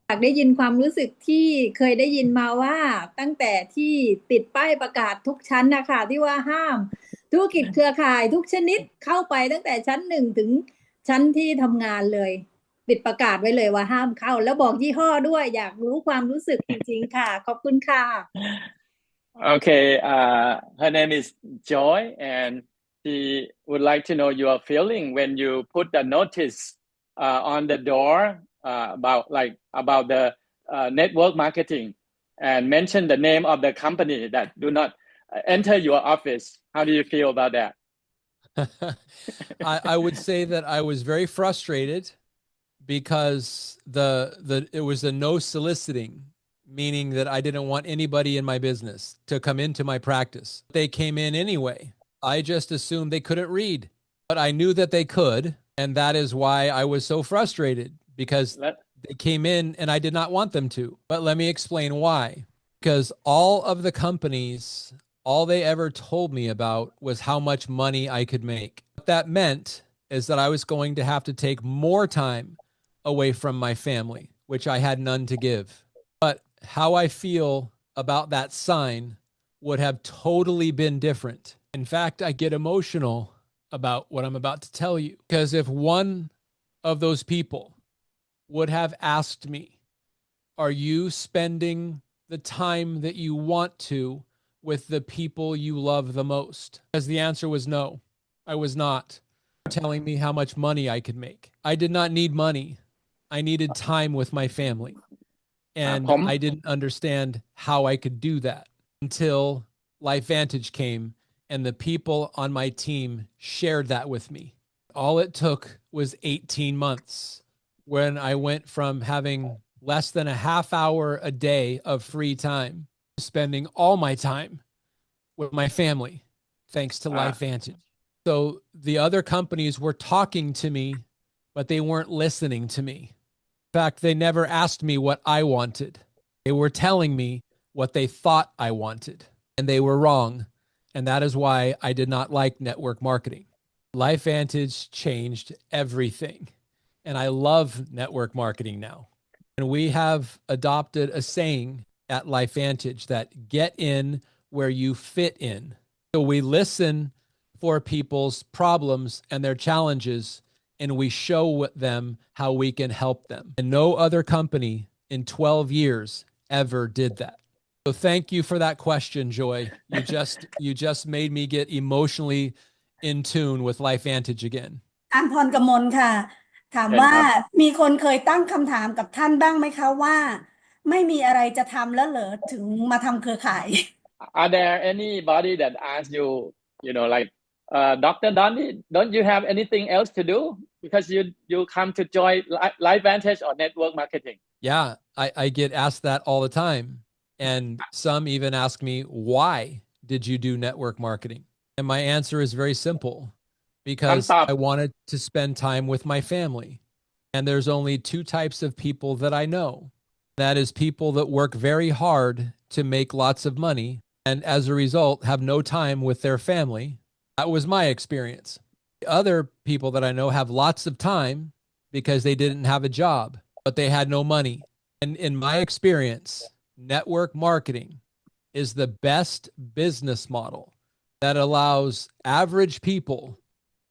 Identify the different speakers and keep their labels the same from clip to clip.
Speaker 1: อยากได้ยินความรู้สึกที่เคยได้ยินมาว่าตั้งแต่ที่ติดป้ายประกาศทุกชั้นนะคะที่ว่าห้ามธุรกิจเครือข่ายทุกชนิดเข้าไปตั้งแต่ชั้นหนึ่งถึงชั้นที่ทำงานเลยติดประกาศไว้เลยว่าห้ามเข้าแล้วบอกยี่ห้อด้วยอยากรู้ความรู้สึกจริงๆค่ะขอบคุณค่ะ
Speaker 2: Okay, her name is Joy, and she would like to know your feeling when you put the notice on the door about the network marketing and mention the name of the company that do not enter your office. How do you feel about that?
Speaker 3: I would say that I was very frustrated because it was a no soliciting, meaning that I didn't want anybody in my business to come into my practice. They came in anyway. I just assumed they couldn't read, but I knew that they could. And that is why I was so frustrated because they came in and I did not want them to. But let me explain why. Because all of the companies, all they ever told me about was how much money I could make. What that meant is that I was going to have to take more time away from my family, which I had none to give. But how I feel about that sign would have totally been different. In fact, I get emotional about what I'm about to tell you because if one of those people would have asked me, are you spending the time that you want to with the people you love the most? Because the answer was no, I was not. Telling me how much money I could make. I did not need money. I needed time with my family. And I didn't understand how I could do that until LifeVantage came and the people on my team shared that with me. All it took was 18 months when I went from having less than a half hour a day of free time to spending all my time with my family, thanks to LifeVantage. So the other companies were talking to me, but they weren't listening to me. In fact, they never asked me what I wanted. They were telling me what they thought I wanted, and they were wrong. And that is why I did not like network marketing. LifeVantage changed everything. And I love network marketing now. And we have adopted a saying at LifeVantage that get in where you fit in. So we listen for people's problems and their challenges, and we show them how we can help them. And no other company in 12 years ever did that. So thank you for that question, Joy. You just made me get emotionally in tune with LifeVantage again.
Speaker 4: อัมพรกมลค่ะถามว่ามีคนเคยตั้งคำถามกับท่านบ้างไหมคะว่าไม่มีอะไรจะทำแล้วเหรอถึงมาทำเครือข่าย
Speaker 2: Are there anybody that asks you, like, Dr. Dondee, don't you have anything else to do? Because you come to join LifeVantage or network marketing.
Speaker 3: Yeah, I get asked that all the time. And some even ask me, why did you do network marketing? And my answer is very simple, because I wanted to spend time with my family. And there's only two types of people that I know. That is people that work very hard to make lots of money and as a result have no time with their family. That was my experience. The other people that I know have lots of time because they didn't have a job, but they had no money. And in my experience, network marketing is the best business model that allows average people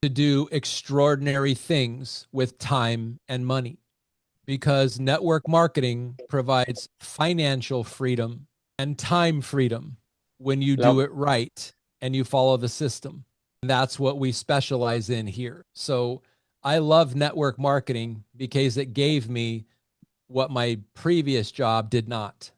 Speaker 3: to do extraordinary things with time and money, because network marketing provides financial freedom and time freedom when you do it right and you follow the system. And that's what we specialize in here. So I love network marketing because it gave me what my previous job did not.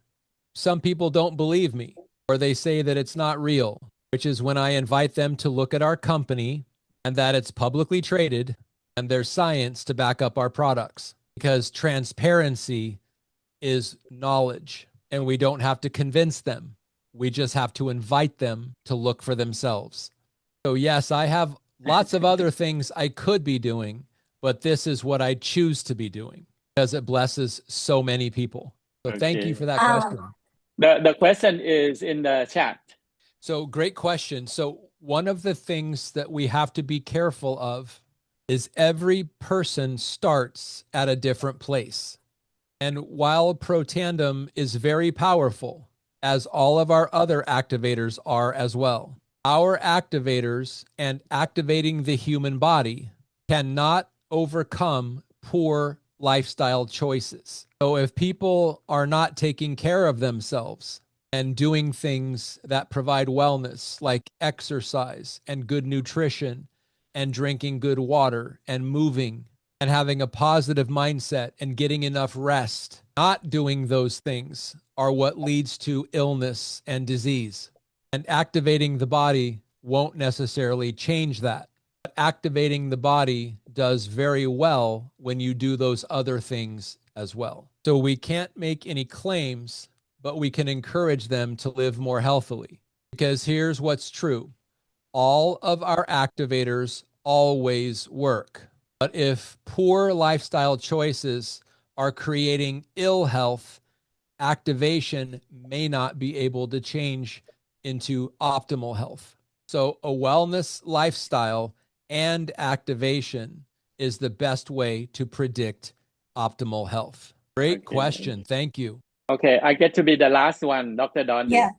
Speaker 3: Some people don't believe me, or they say that it's not real, which is when I invite them to look at our company and that it's publicly traded and there's science to back up our products, because transparency is knowledge and we don't have to convince them. We just have to invite them to look for themselves. So yes, I have lots of other things I could be doing, but this is what I choose to be doing because it blesses so many people. So thank you for that question.
Speaker 2: The question is in the chat.
Speaker 3: So great question. So one of the things that we have to be careful of is every person starts at a different place. And while Protandem is very powerful, as all of our other activators are as well, our activators and activating the human body cannot overcome poor lifestyle choices. So if people are not taking care of themselves and doing things that provide wellness, like exercise and good nutrition and drinking good water and moving and having a positive mindset and getting enough rest, not doing those things are what leads to illness and disease. And activating the body won't necessarily change that. Activating the body does very well when you do those other things as well. So we can't make any claims, but we can encourage them to live more healthily. Because here's what's true. All of our activators always work. But if poor lifestyle choices are creating ill health, activation may not be able to change into optimal health. So a wellness lifestyle and activation is the best way to predict optimal health. Great
Speaker 2: Okay.
Speaker 3: question. Thank you.
Speaker 2: Okay, I get to be the last one, Dr. Dondee.
Speaker 4: Yeah.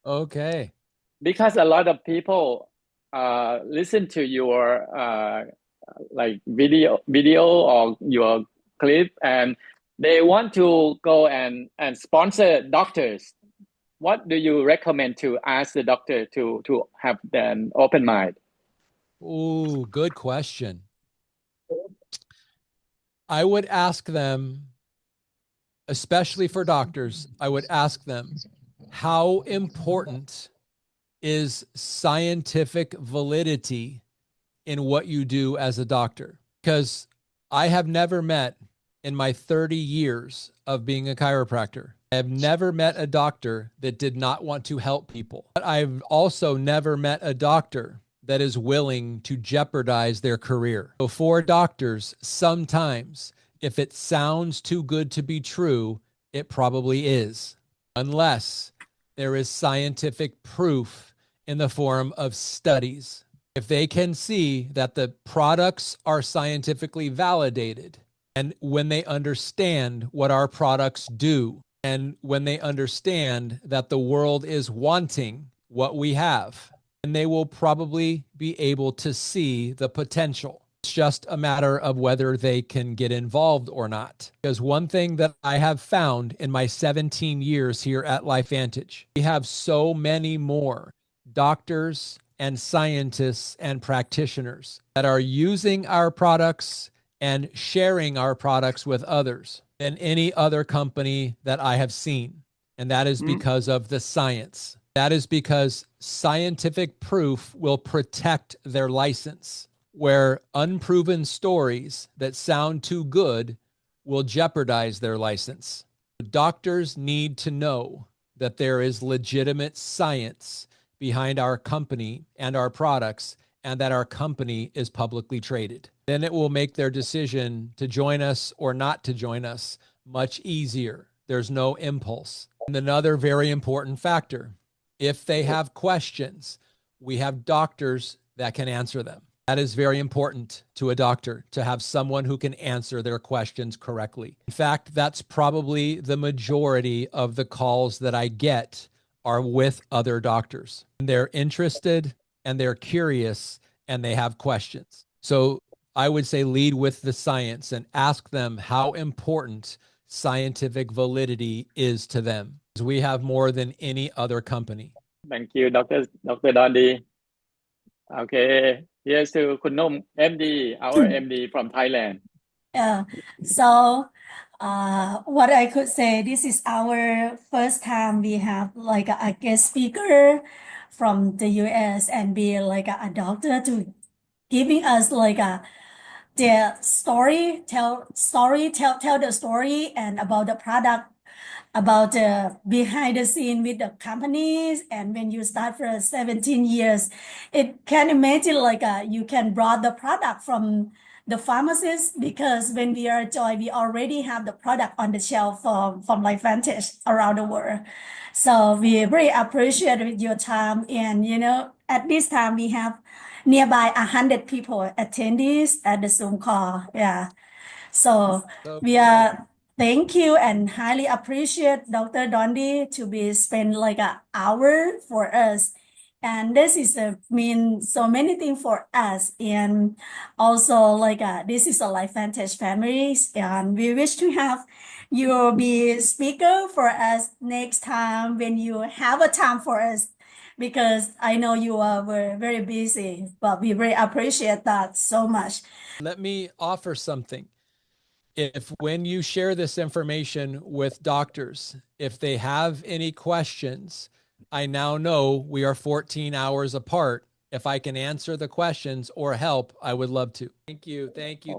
Speaker 3: Okay.
Speaker 2: Because a lot of people listen to your like video or your clip, and they want to go and sponsor doctors. What do you recommend to ask the doctor to have an open mind?
Speaker 3: Ooh, good question. I would ask them, especially for doctors, I would ask them, how important is scientific validity in what you do as a doctor? Because I have never met, in my 30 years of being a chiropractor, I have never met a doctor that did not want to help people. But I've also never met a doctor that is willing to jeopardize their career. So for doctors, sometimes if it sounds too good to be true, it probably is, unless there is scientific proof in the form of studies. If they can see that the products are scientifically validated, and when they understand what our products do, and when they understand that the world is wanting what we have, then they will probably be able to see the potential. It's just a matter of whether they can get involved or not. Because one thing that I have found in my 17 years here at LifeVantage, we have so many more doctors and scientists and practitioners that are using our products and sharing our products with others than any other company that I have seen. And that is because of the science. That is because scientific proof will protect their license, where unproven stories that sound too good will jeopardize their license. Doctors need to know that there is legitimate science behind our company and our products, and that our company is publicly traded. Then it will make their decision to join us or not to join us much easier. There's no impulse. And another very important factor, if they have questions, we have doctors that can answer them. That is very important to a doctor, to have someone who can answer their questions correctly. In fact, that's probably the majority of the calls that I get are with other doctors. They're interested and they're curious and they have questions. So I would say lead with the science and ask them how important scientific validity is to them. Because we have more than any other company.
Speaker 2: Thank you, Dr. Dondee. Okay, here's to Kun Nom, MD, our MD from Thailand.
Speaker 4: So what I could say, this is our first time we have like a guest speaker from the US and be like a doctor to giving us like the story, tell the story and about the product, about the behind the scene with the companies. And when you start for 17 years, it can imagine like you can brought the product from the pharmacist, because when we are Joy, we already have the product on the shelf from LifeVantage around the world. So we very appreciate your time. And at this time we have nearby 100 people attendees at the Zoom call. Yeah. So we are thank you and highly appreciate Dr. Dondee to be spend like an hour for us. And this is mean so many things for us. And also like this is a Life Vantage families. And we wish to have you be speaker for us next time when you have a time for us. Because I know you are very busy, but we very appreciate that so much.
Speaker 3: Let me offer something. If when you share this information with doctors, if they have any questions, I now know we are 14 hours apart. If I can answer the questions or help, I would love to. Thank you. Thank you.